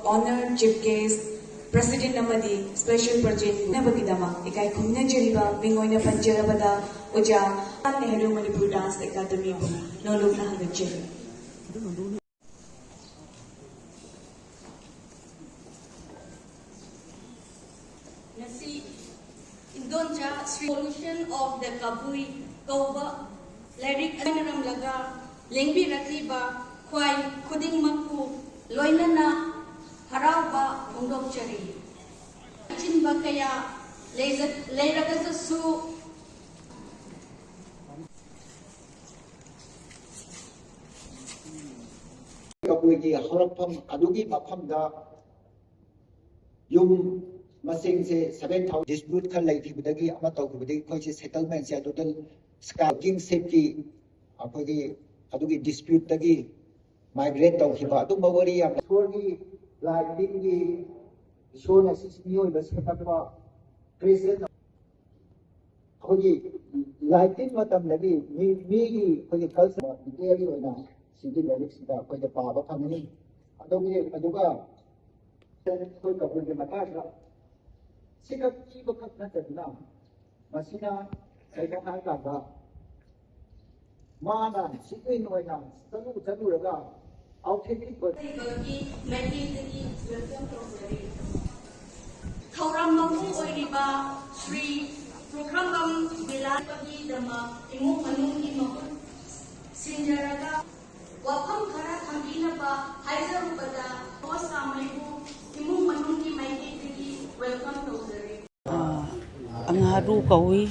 honored chief guest, President Namadi, Special Project Nabagidama, Ikai Kumna Jeriba, Bingoina Panjarabada, Oja, Nehru Manipur Dance Academy, no look na Hagachi. Indonja solution of the Kabui, Kauba, lairik Anaram Laga, Lengbi Rakiba, Kwai, Kuding Mapu, Loinana, Harauba, Mundok Chari. Chin Bakaya, Lairagasu. Kabui Horapam, Adugi Mapamda, Yum. Masing se 7,000 dispute kan lai thi budagi ama to budagi koi se settlement se total scaling safety apagi adugi dispute dagi migrate to khiba adu mawari am sorgi like dingi shona sisnioi ba se tapwa president khogi lighting matam lagi mi gi khogi culture detail oina sidi lyrics da koi da pa ba phamani aduga koi kabul ke mata Sikap ibakat na tadna, masina kailangan halaga. Mana, sikuin mo na, tanu raga, authentic ko. Kauram Mamu Oriba, Sri Prokambam Bilapagi Dama, Imu Manungi Mamu, Sinjaraga, Wapam Kara Kambinaba, Haizarupada, Osa Maibu, Imu Manungi Maiti. Welcome to Angaru Kabui,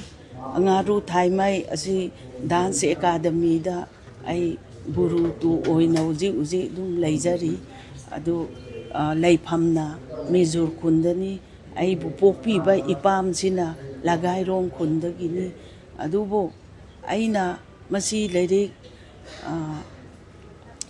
Angaru Thaimai, asi Dance Academy da ai Buru tu Oina Uzi dum Laizari, Adu Laipamna, Mizur Kundani, ai Popi by Ipam Sina, Lagairong Kundagini, Adubo, Aina, Masi Lady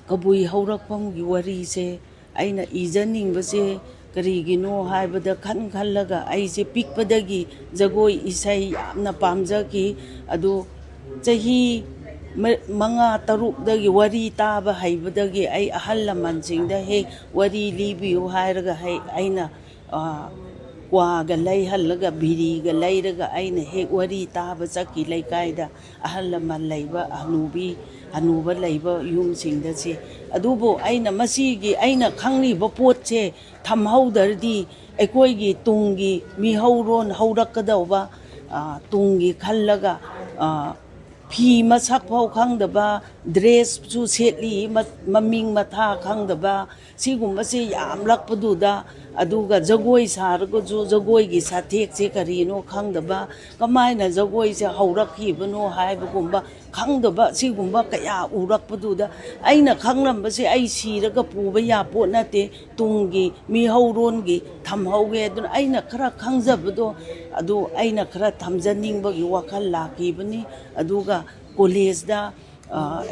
Kabui Horakpam, Yuari se, Aina Izaning Base. Karigino haibada khan khallaga aise pikpadagi jagoi isai yamna pamjaki adu chahi manga taruk dagi wari taba haibadagi ai ahal lamansingda he wari libiu hairaga hai aina kwa ga lai hallaga biri ga lairaga aina he wari taba chaki laikaida ahal laman laiba anuba laiba yum singda si adubo aina masigi aina khangri ba pot che thamhaudardi ekoigi tungi mi hauron haurakadauba tungi khallaga phi masak phau khangdaba dress chu setli maming matha khangdaba sigumba se yam lakpaduda aduga jagoi sargo ju jagoi gi sathek che karino khangdaba kamaina jagoi se haurakibano haibagumba khangdaba sigumba kaya urakpaduda aina khangramba se ai siraga puba ya pot nate tungi mi haurongi thamhauge adun aina khara khangjabado adu aina khara thamjaningba gi wakal lakibani aduga college da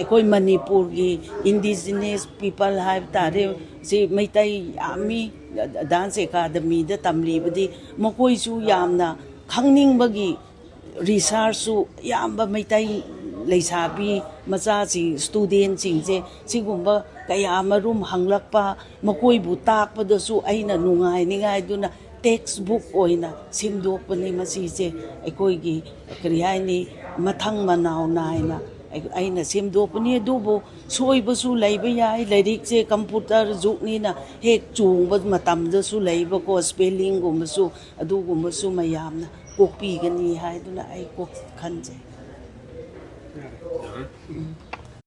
ekoi Manipur gi indigenous people have tare se maitai ami dance academy da tamlibadi makoi su yamna khangningba research su yamba maitai leisabi macha si student singje sigumba kaya marum hanglakpa makoi bu takpa da su aina nungai ningai duna textbook oina simdokpani masise ekoi gi kriyaini mathang manau naina aina simdokpani dubo soibasu leiba yai lairik che computer jukni na hek chungba matamda su leiba ko spelling gumsu adugumsu mayamna kokpi gani haiduna ai kok khanje